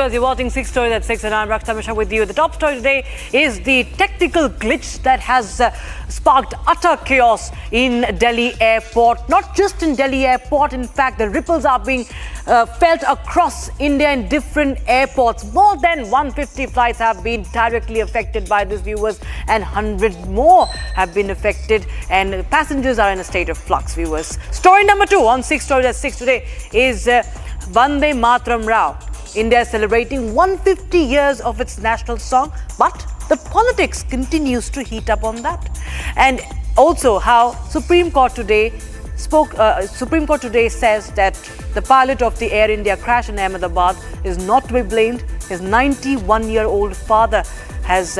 viewers, you're watching 6 Stories at 6 and I'm Rakshita Mishra with you. The top story today is the technical glitch that has sparked utter chaos in Delhi Airport. Not just in Delhi Airport, in fact, the ripples are being felt across India in different airports. More than 150 flights have been directly affected by this, viewers, and 100 more have been affected, and passengers are in a state of flux, viewers. Story number 2 on 6 Stories at 6 today is Vande Mataram Rao. India is celebrating 150 years of its national song, but the politics continues to heat up on that. And also how Supreme Court today says that the pilot of the Air India crash in Ahmedabad is not to be blamed. His 91-year-old father has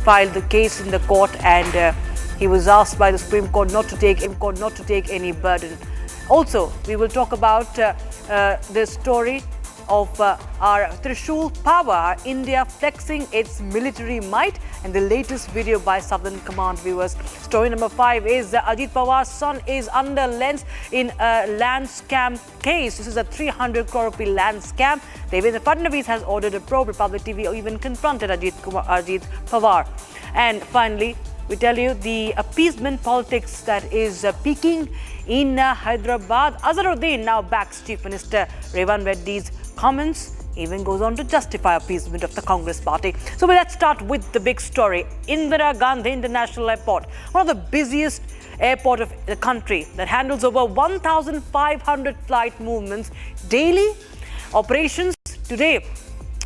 filed the case in the court, and he was asked by the Supreme Court not to take any burden. Also, we will talk about the story of our Trishul power, India flexing its military might, and the latest video by Southern Command, viewers. Story number 5 is Ajit Pawar's son is under lens in a land scam case. This is a 300 crore rupee land scam. Devendra Fadnavis has ordered a probe. Republic TV even confronted Ajit Pawar. And finally, we tell you the appeasement politics that is peaking in Hyderabad. Azharuddin now backs Chief Minister Revan Reddy's comments, even goes on to justify appeasement of the Congress party. So let's start with the big story. Indira Gandhi International Airport, one of the busiest airports of the country that handles over 1,500 flight movements daily. Operations today,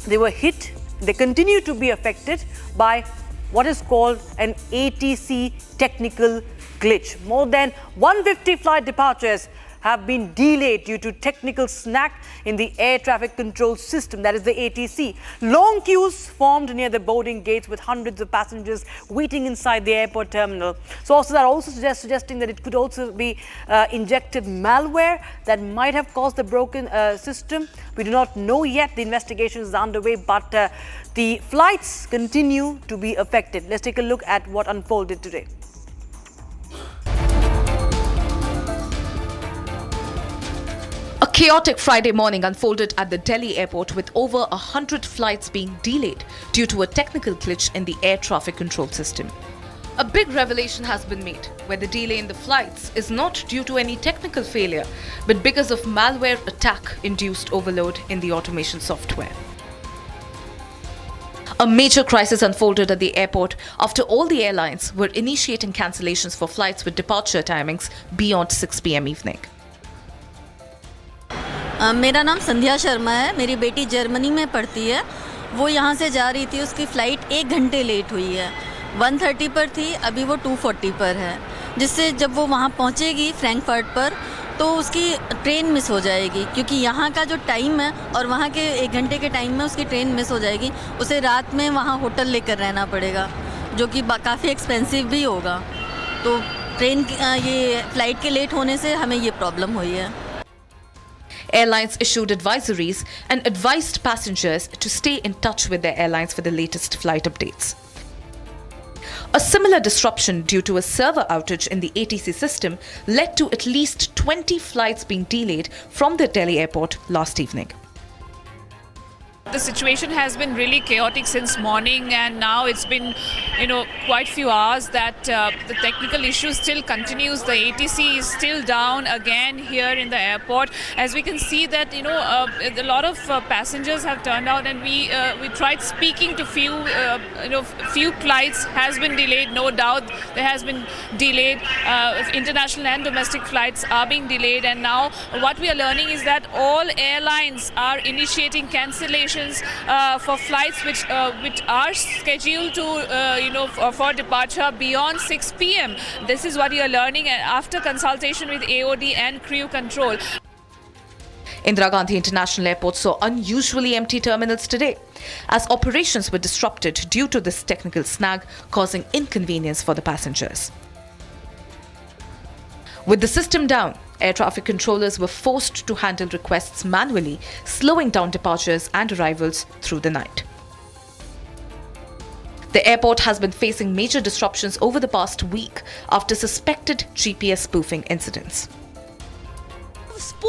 they were hit, they continue to be affected by what is called an ATC technical glitch. More than 150 flight departures have been delayed due to technical snag in the air traffic control system, that is the ATC. Long queues formed near the boarding gates with hundreds of passengers waiting inside the airport terminal. Sources are also suggesting that it could also be injected malware that might have caused the broken system. We do not know yet. The investigation is underway, but the flights continue to be affected. Let's take a look at what unfolded today. A chaotic Friday morning unfolded at the Delhi airport with over 100 flights being delayed due to a technical glitch in the air traffic control system. A big revelation has been made where the delay in the flights is not due to any technical failure, but because of malware attack-induced overload in the automation software. A major crisis unfolded at the airport after all the airlines were initiating cancellations for flights with departure timings beyond 6 p.m. evening. मेरा नाम संध्या शर्मा है। मेरी बेटी Germany में पढ़ती है। वो यहाँ से जा रही थी, उसकी फ़्लाइट 1 घंटे लेट हुई है। 1:30 पर थी, अभी वो 2:40 पर है, जिससे जब वो वहाँ पहुँचेगी फ्रैंकफर्ट पर तो उसकी ट्रेन मिस हो जाएगी, क्योंकि यहाँ का जो टाइम है और वहाँ के 1 घंटे के टाइम में उसकी ट्रेन मिस हो जाएगी। उसे रात में वहाँ होटल लेकर रहना पड़ेगा, जो कि काफ़ी एक्सपेंसिव भी होगा। तो ट्रेन ये फ़्लाइट के लेट होने से हमें ये प्रॉब्लम हुई है। Airlines issued advisories and advised passengers to stay in touch with their airlines for the latest flight updates. A similar disruption due to a server outage in the ATC system led to at least 20 flights being delayed from the Delhi airport last evening. The situation has been really chaotic since morning, and now it's been, quite few hours that the technical issue still continues. The ATC is still down again here in the airport. As we can see that, a lot of passengers have turned out, and we tried speaking to few flights has been delayed. No doubt there has been delayed. International and domestic flights are being delayed, and now what we are learning is that all airlines are initiating cancellations for flights which are scheduled to for departure beyond 6 p.m. This is what we are learning after consultation with AOD and crew control. Indira Gandhi International Airport saw unusually empty terminals today, as operations were disrupted due to this technical snag, causing inconvenience for the passengers. With the system down, air traffic controllers were forced to handle requests manually, slowing down departures and arrivals through the night. The airport has been facing major disruptions over the past week after suspected GPS spoofing incidents.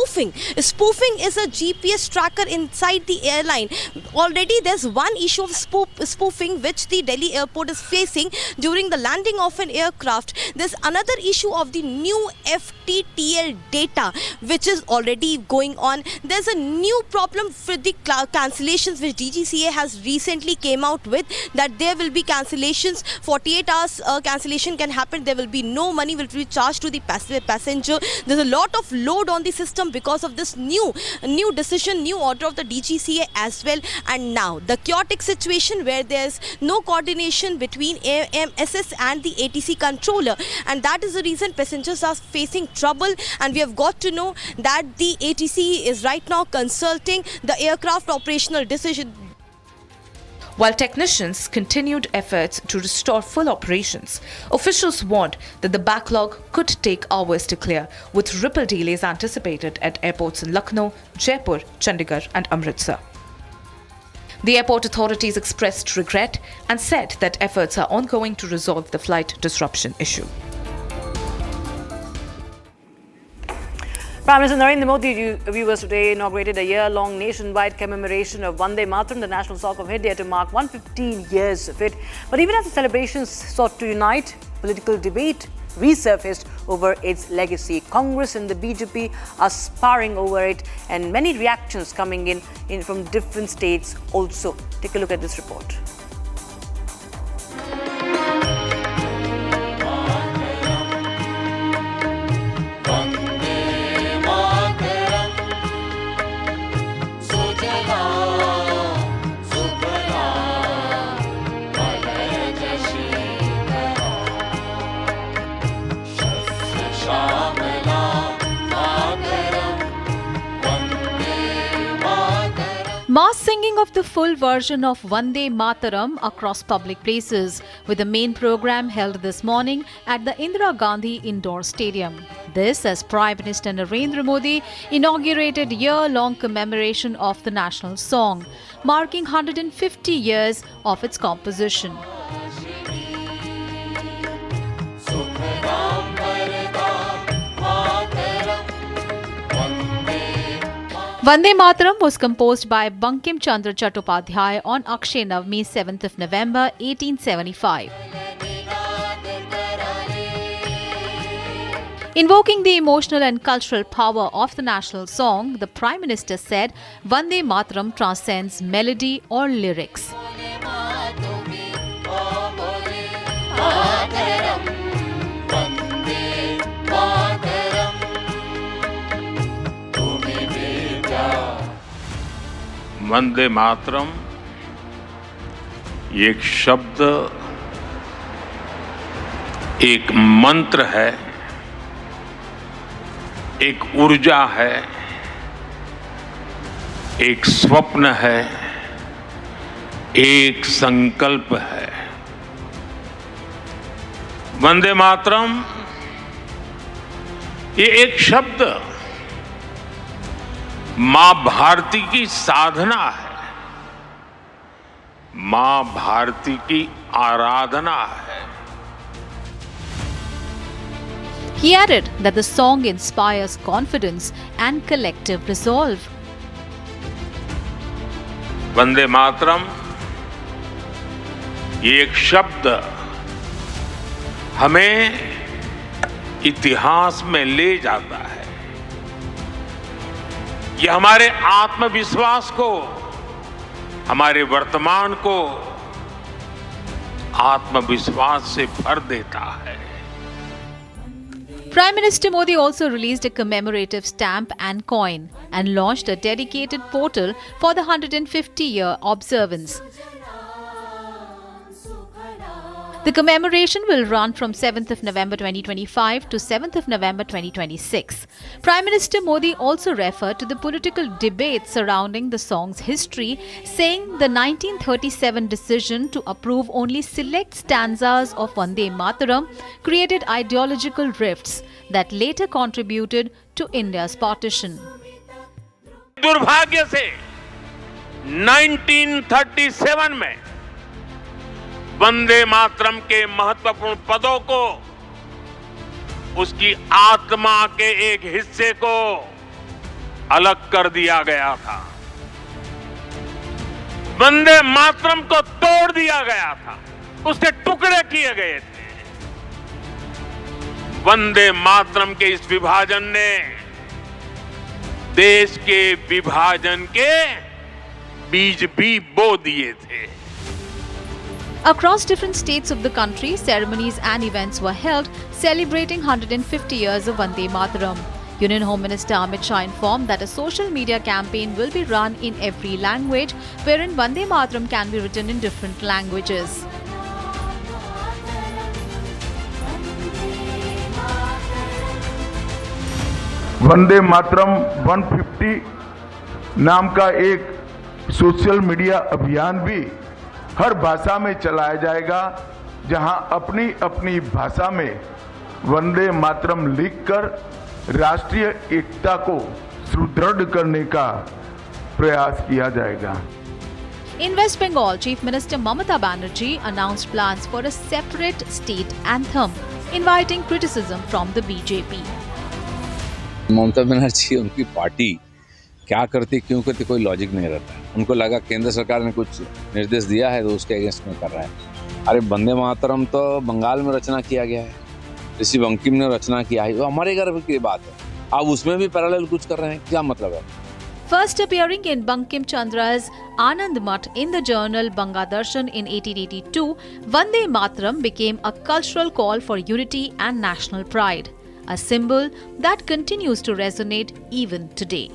spoofing. Spoofing is a GPS tracker inside the airline. Already there's one issue of spoofing which the Delhi airport is facing during the landing of an aircraft. There's another issue of the new FTTL data which is already going on. There's a new problem for the cancellations which DGCA has recently came out with, that there will be cancellations, 48 hours cancellation can happen, there will be no money will be charged to the passenger. There's a lot of load on the system because of this new decision, new order of the DGCA as well. And now the chaotic situation where there's no coordination between AMSS and the ATC controller, and that is the reason passengers are facing trouble. And we have got to know that the ATC is right now consulting the aircraft operational decision. While technicians continued efforts to restore full operations, officials warned that the backlog could take hours to clear, with ripple delays anticipated at airports in Lucknow, Jaipur, Chandigarh and Amritsar. The airport authorities expressed regret and said that efforts are ongoing to resolve the flight disruption issue. Prime Minister Narendra Modi, viewers, today inaugurated a year-long nationwide commemoration of Vande Mataram, the national song of India, to mark 115 years of it. But even as the celebrations sought to unite, political debate resurfaced over its legacy. Congress and the BJP are sparring over it, and many reactions coming in from different states also. Take a look at this report. Mass singing of the full version of Vande Mataram across public places, with the main program held this morning at the Indira Gandhi Indoor Stadium. This as Prime Minister Narendra Modi inaugurated year-long commemoration of the national song, marking 150 years of its composition. Vande Mataram was composed by Bankim Chandra Chattopadhyay on Akshay Navami, 7th of November 1875. Invoking the emotional and cultural power of the national song, the Prime Minister said Vande Mataram transcends melody or lyrics. Vande Mataram एक शब्द, एक मंत्र है, एक ऊर्जा है, एक स्वप्न है, एक संकल्प है। वंदे मातरम ये एक शब्द मां भारती की साधना है, मां भारती की आराधना है। He added that the song inspires confidence and collective resolve. Vande Mataram ये एक शब्द हमें इतिहास में ले जाता है। ये हमारे आत्मविश्वास को, हमारे वर्तमान को आत्मविश्वास से भर देता है। Prime Minister Modi also released a commemorative stamp and coin and launched a dedicated portal for the 150-year observance. The commemoration will run from 7th of November 2025 to 7th of November 2026. Prime Minister Modi also referred to the political debate surrounding the song's history, saying the 1937 decision to approve only select stanzas of Vande Mataram created ideological rifts that later contributed to India's partition. दुर्भाग्य से 1937 में वंदे मातरम के महत्वपूर्ण पदों को, उसकी आत्मा के एक हिस्से को अलग कर दिया गया था, वंदे मातरम को तोड़ दिया गया था, उसके टुकड़े किए गए थे। वंदे मातरम के इस विभाजन ने देश के विभाजन के बीज भी बो दिए थे। Across different states of the country, ceremonies and events were held celebrating 150 years of Vande Mataram. Union Home Minister Amit Shah informed that a social media campaign will be run in every language, wherein Vande Mataram can be written in different languages. Vande Mataram 150 नाम का एक social media अभियान भी हर भाषा में चलाया जाएगा, जहां अपनी अपनी भाषा में वंदे मातरम लिखकर राष्ट्रीय एकता को सुदृढ़ करने का प्रयास किया जाएगा। In West Bengal, Chief Minister Mamata Banerjee announced plans for a separate state anthem, inviting criticism from the BJP. Mamata Banerjee उनकी पार्टी क्या करती क्यों करती कोई लॉजिक नहीं रहता है। उनको लगा केंद्र सरकार ने कुछ निर्देश दिया है तो उसके अगेंस्ट में कर रहा है। अरे वंदे मातरम तो बंगाल में रचना किया गया है, ऋषि बंकिम ने रचना किया है, वो हमारे गर्व की बात है। अब उसमें भी पैरेलल कुछ कर रहे हैं, क्या मतलब है? First appearing in Bankim Chandra's Anand Math in the journal Bangadarshan in 1882, Vande Mataram became a cultural call for unity and national pride, a symbol that continues to resonate even today.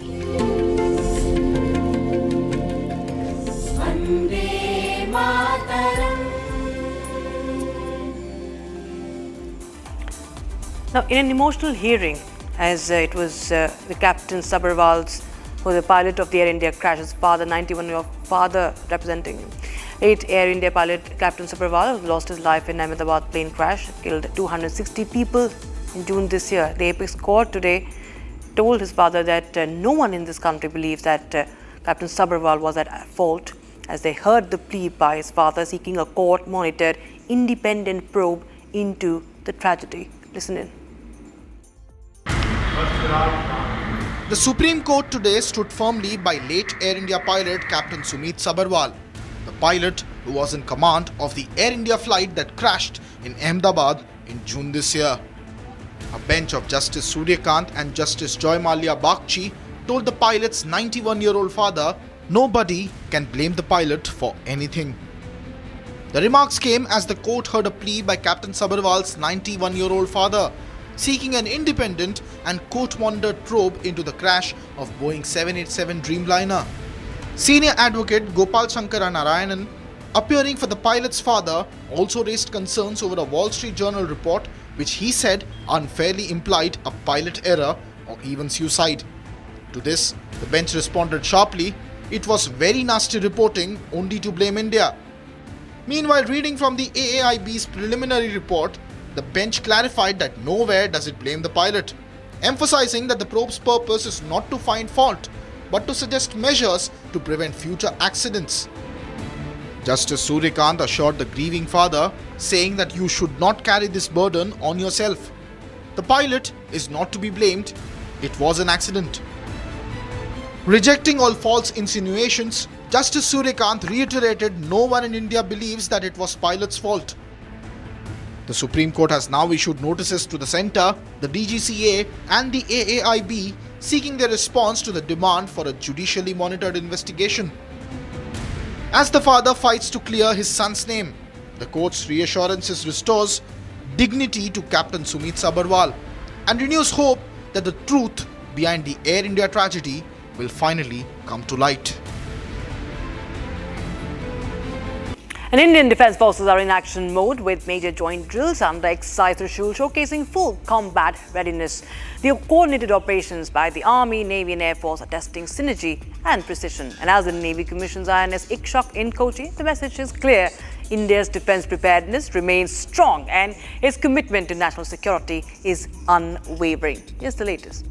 Now, in an emotional hearing, as it was the Captain Sabharwal's, who was the pilot of the Air India crash, his father, 91-year-old father representing him. 8 Air India pilot Captain Sabharwal lost his life in Ahmedabad plane crash, killed 260 people in June this year. The apex court today told his father that no one in this country believes that Captain Sabharwal was at fault, as they heard the plea by his father seeking a court-monitored independent probe into the tragedy. Listen in. The Supreme Court today stood firmly by late Air India pilot Captain Sumeet Sabharwal, the pilot who was in command of the Air India flight that crashed in Ahmedabad in June this year. A bench of Justice Suryakant and Justice Joy Malia Bagchi told the pilot's 91-year-old father nobody can blame the pilot for anything. The remarks came as the court heard a plea by Captain Sabharwal's 91-year-old father seeking an independent and court-monitored probe into the crash of Boeing 787 Dreamliner. Senior advocate Gopal Shankara Narayanan, appearing for the pilot's father, also raised concerns over a Wall Street Journal report which he said unfairly implied a pilot error or even suicide. To this, the bench responded sharply, it was very nasty reporting only to blame India. Meanwhile, reading from the AAIB's preliminary report, the bench clarified that nowhere does it blame the pilot, emphasizing that the probe's purpose is not to find fault, but to suggest measures to prevent future accidents. Justice Suryakant assured the grieving father, saying that you should not carry this burden on yourself. The pilot is not to be blamed, it was an accident. Rejecting all false insinuations, Justice Suryakant reiterated no one in India believes that it was pilot's fault. The Supreme Court has now issued notices to the Centre, the DGCA and the AAIB seeking their response to the demand for a judicially monitored investigation. As the father fights to clear his son's name, the court's reassurances restores dignity to Captain Sumeet Sabharwal and renews hope that the truth behind the Air India tragedy will finally come to light. And Indian Defence Forces are in action mode with major joint drills under exercise Trishul showcasing full combat readiness. The coordinated operations by the Army, Navy and Air Force are testing synergy and precision. And as the Navy commissions INS Ikshak in Kochi, the message is clear. India's defence preparedness remains strong and its commitment to national security is unwavering. Here's the latest.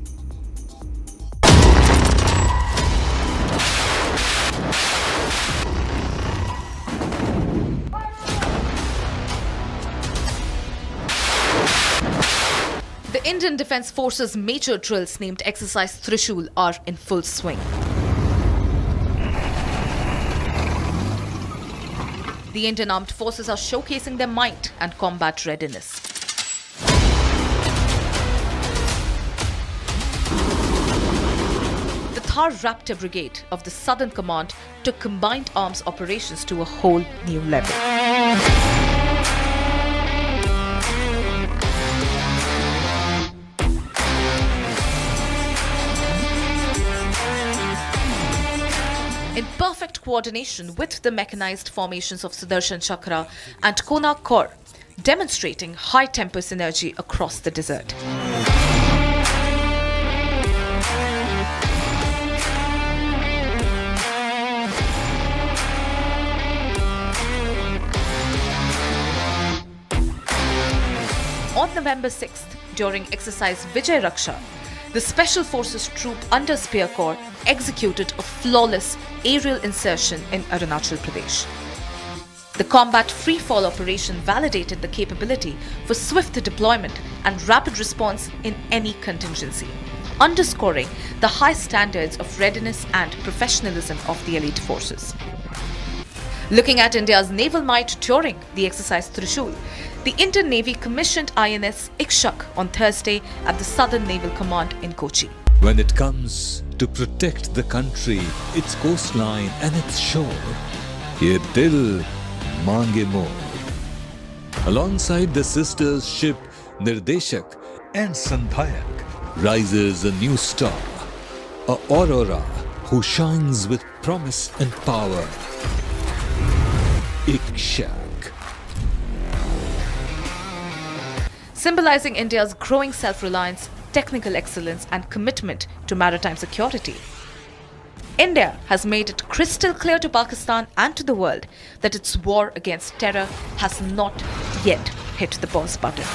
The The Indian Defence Forces major drills named Exercise Trishul are in full swing. The Indian Armed Forces are showcasing their might and combat readiness. The Thar Raptor Brigade of the Southern Command took combined arms operations to a whole new level. In perfect coordination with the mechanized formations of Sudarshan Chakra and Kona Corps, demonstrating high-tempo synergy across the desert. On November 6th, during exercise Vijay Raksha, the Special Forces troop under Spear Corps executed a flawless aerial insertion in Arunachal Pradesh. The combat free-fall operation validated the capability for swift deployment and rapid response in any contingency, underscoring the high standards of readiness and professionalism of the elite forces. Looking at India's naval might during the exercise Trishul, the Indian Navy commissioned INS Ikshak on Thursday at the Southern Naval Command in Kochi. When it comes to protect the country, its coastline and its shore, ye dil mange more. Alongside the sisters ship Nirdeshak and Sandhayak rises a new star, a aurora who shines with promise and power. Ikshak. Symbolizing India's growing self-reliance, technical excellence and commitment to maritime security. India has made it crystal clear to Pakistan and to the world that its war against terror has not yet hit the pause button.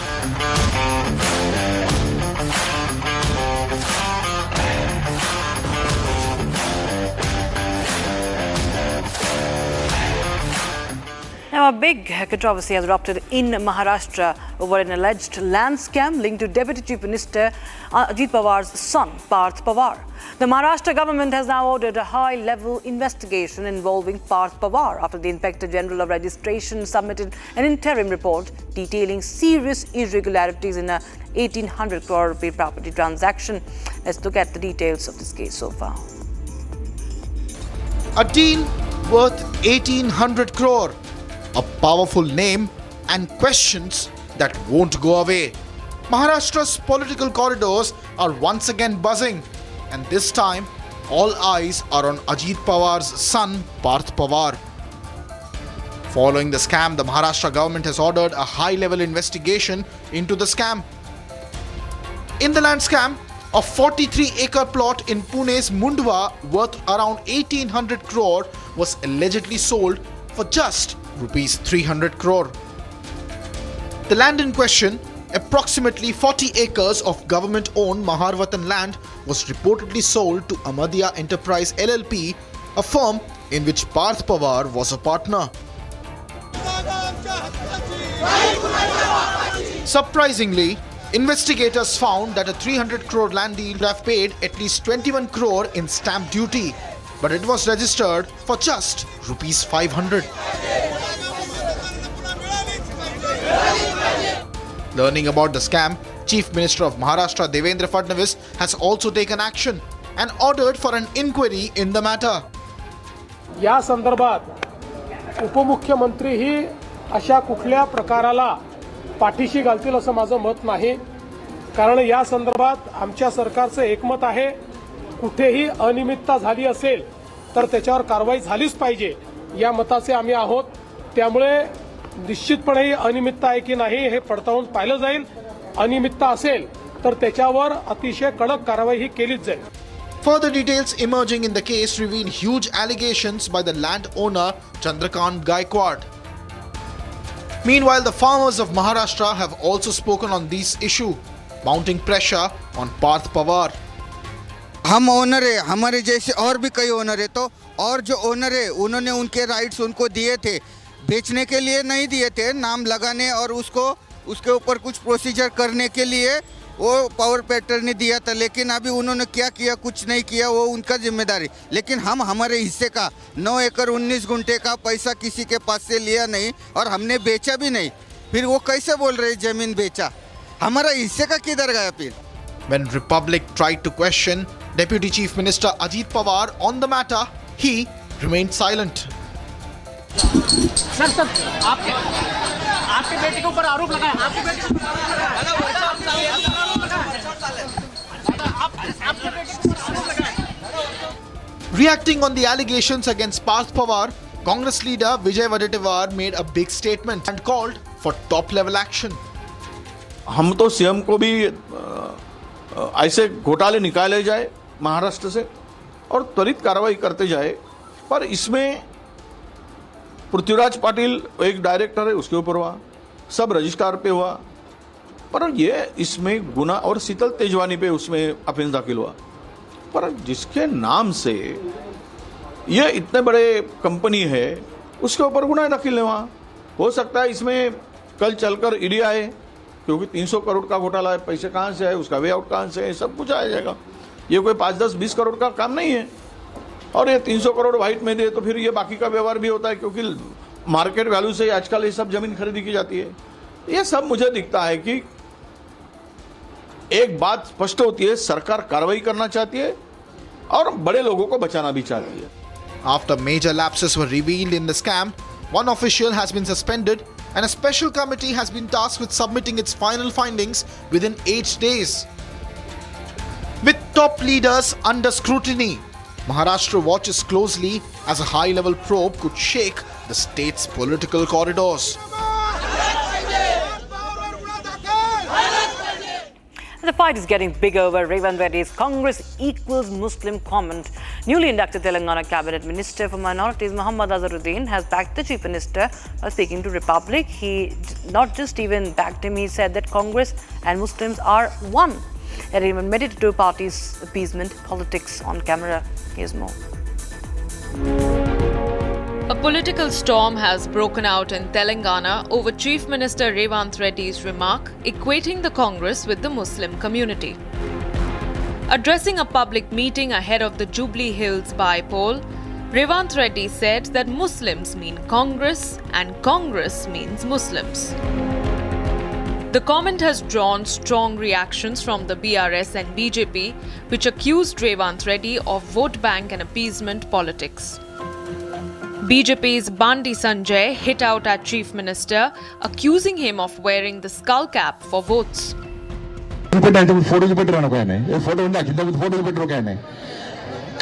Now, a big controversy has erupted in Maharashtra over an alleged land scam linked to Deputy Chief Minister Ajit Pawar's son, Parth Pawar. The Maharashtra government has now ordered a high-level investigation involving Parth Pawar after the Inspector General of Registration submitted an interim report detailing serious irregularities in a 1,800 crore rupee property transaction. Let's look at the details of this case so far. A deal worth 1,800 crore. A powerful name and questions that won't go away. Maharashtra's political corridors are once again buzzing, and this time all eyes are on Ajit Pawar's son Parth Pawar. Following the scam, the Maharashtra government has ordered a high-level investigation into the scam. In the land scam, a 43-acre plot in Pune's Mundwa worth around 1,800 crore was allegedly sold for just Rupees 300 crore. The land in question, approximately 40 acres of government-owned Maharvatan land, was reportedly sold to Amadya Enterprise LLP, a firm in which Parth Pawar was a partner. Surprisingly, investigators found that a 300 crore land deal would have paid at least 21 crore in stamp duty, but it was registered for just Rupees 500. Learning about the scam, Chief Minister of Maharashtra Devendra Fadnavis has also taken action and ordered for an inquiry in the matter. या संदर्भात उपमुख्यमंत्री ही अशा कुठल्या प्रकाराला पाठीशी घालतील असं माझं मत नाही, कारण या संदर्भात आमच्या सरकारचं एकमत आहे. कुठेही अनियमितता झाली असेल तर त्याच्यावर कारवाई झालीच पाहिजे या मताचे आम्ही आहोत. त्यामुळे निश्चितपणे ही अनियमितता आहे की नाही हे पडताळून पाहिलं जाईल. अनियमितता असेल तर त्याच्यावर अतिशय कडक कारवाई ही केलीच जाईल. Further details emerging in the case reveal huge allegations by the landowner Chandrakant Gaikwad. Meanwhile, the farmers of Maharashtra have also spoken on this issue, mounting pressure on Parth Pawar. हम ओनर है, हमारे जैसे और भी कई owner है, तो और जो ओनर है उन्होंने उनके राइट्स उनको दिए थे, बेचने के लिए नहीं दिए थे, नाम लगाने और उसको उसके ऊपर कुछ प्रोसीजर करने के लिए वो पावर पैटर ने दिया था, लेकिन अभी उन्होंने क्या किया, कुछ नहीं किया, वो उनका जिम्मेदारी। लेकिन हम हमारे हिस्से का 9 एकड़ 19 गुंठे का पैसा किसी के पास से लिया नहीं और हमने बेचा भी नहीं। फिर वो कैसे बोल रहे जमीन बेचा? हमारा हिस्से का किधर गया फिर? When Republic tried to question Deputy Chief Minister Ajit Pawar on the matter, he remained silent. Sir आपके बेटे के ऊपर आरोप लगा है, आपके बेटे के ऊपर आरोप लगा है। Reacting on the allegations against Parth Pawar, Congress leader Vijay Wadettiwar made a big statement and called for top-level action. हम तो सीएम को भी ऐसे घोटाले निकाले जाए महाराष्ट्र से और त्वरित कार्रवाई करते जाए, पर इसमें पृथ्वीराज पाटिल एक डायरेक्टर है, उसके ऊपर हुआ, सब रजिस्ट्रार पे हुआ, पर ये इसमें गुना और शीतल तेजवानी पे उसमें अफेंस दाखिल हुआ, पर जिसके नाम से ये इतने बड़े कंपनी है उसके ऊपर गुना दाखिल नहीं हुआ। हो सकता है इसमें कल चलकर ईडी आए, क्योंकि 300 करोड़ का घोटाला है, पैसे कहाँ से आए, उसका वे आउट कहाँ से है, सब कुछ आ जाएगा। ये कोई 5, 10, 20 करोड़ का काम नहीं है। और ये 300 करोड़ वाइट में दे तो फिर ये बाकी का व्यवहार भी होता है, क्योंकि मार्केट वैल्यू से आजकल ये सब जमीन खरीदी की जाती है। ये सब मुझे दिखता है कि एक बात स्पष्ट होती है, सरकार कार्रवाई करना चाहती है और बड़े लोगों को बचाना भी चाहती है। After major lapses were revealed in the scam, one official has been suspended and a special committee has been tasked with submitting its final findings within 8 days. With top leaders under scrutiny, Maharashtra watches closely as a high-level probe could shake the state's political corridors. The fight is getting bigger over Revanth Reddy's Congress equals Muslim comment. Newly inducted Telangana Cabinet Minister for Minorities Mohammad Azharuddin has backed the Chief Minister while speaking to Republic. He not just even backed him, he said that Congress and Muslims are one. And even made it to parties' appeasement politics on camera. Here's more. A political storm has broken out in Telangana over Chief Minister Revanth Reddy's remark equating the Congress with the Muslim community. Addressing a public meeting ahead of the Jubilee Hills by-poll, Revanth Reddy said that Muslims mean Congress and Congress means Muslims. The comment has drawn strong reactions from the BRS and BJP, which accused Revanth Reddy of vote bank and appeasement politics. BJP's Bandi Sanjay hit out at Chief Minister, accusing him of wearing the skull cap for votes.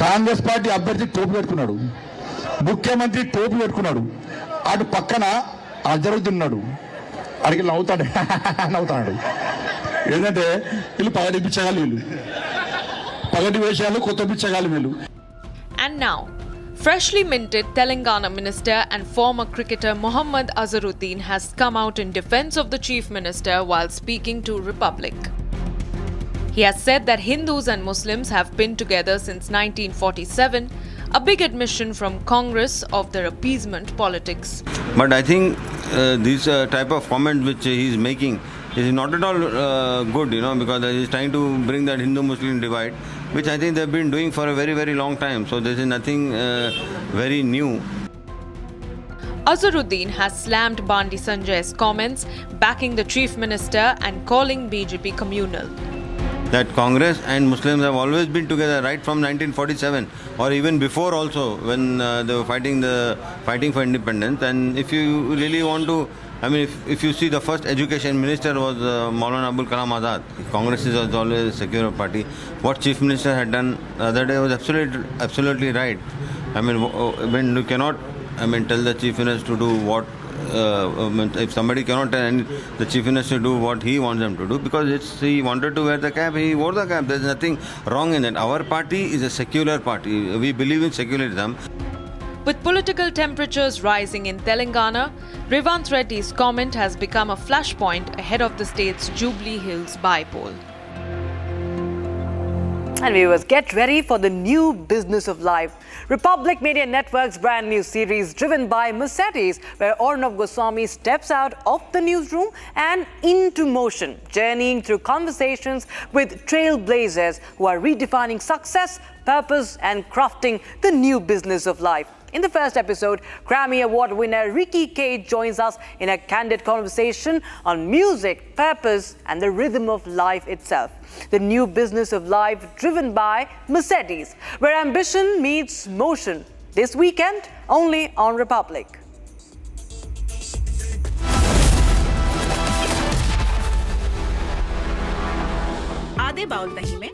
Congress party అభ్యర్థి టోపీ పెట్టుకున్నాడు, ముఖ్యమంత్రి టోపీ పెట్టుకున్నాడు, అటు పక్కన అజరుద్దీన్ ఉన్నాడు, అడిగి నవ్వుతాడు. ఏంటంటే వీళ్ళు పగటి పిచ్చగాళ్ళు, వీళ్ళు పగటి వేషాలు కొత్త పిచ్చగాళ్ళు వీళ్ళు. And now, freshly minted Telangana Minister and former cricketer Mohammad Azharuddin has come out in defense of the Chief Minister while speaking to Republic. He has said that Hindus and Muslims have been together since 1947, a big admission from Congress of their appeasement politics. But I think this type of comment which he is making is not at all good, because he is trying to bring that Hindu-Muslim divide, which I think they have been doing for a very, very long time. So this is nothing very new. Azharuddin has slammed Bandi Sanjay's comments, backing the Chief Minister and calling BJP communal. That Congress and Muslims have always been together right from 1947 or even before also, when they were fighting for independence. And if you really want to, if you see, the first education minister was Maulana Abul Kalam Azad. Congress is always a secular party. What Chief Minister had done the other day was absolutely right. When you cannot tell the Chief Minister to do what, if somebody cannot tell the Chief Minister to do what he wants them to do, because he wanted to wear the cap, he wore the cap. There's nothing wrong in that. Our party is a secular party. We believe in secularism. With political temperatures rising in Telangana, Revanth Reddy's comment has become a flashpoint ahead of the state's Jubilee Hills by-poll. And viewers, get ready for the new business of life. Republic Media Network's brand new series driven by Mercedes, where Arnab Goswami steps out of the newsroom and into motion, journeying through conversations with trailblazers who are redefining success, purpose and crafting the new business of life. In the first episode, Grammy Award winner Ricky Cage joins us in a candid conversation on music, purpose and the rhythm of life itself. The new business of life driven by Mercedes, where ambition meets motion. This weekend, only on Republic. आधे bowl दही में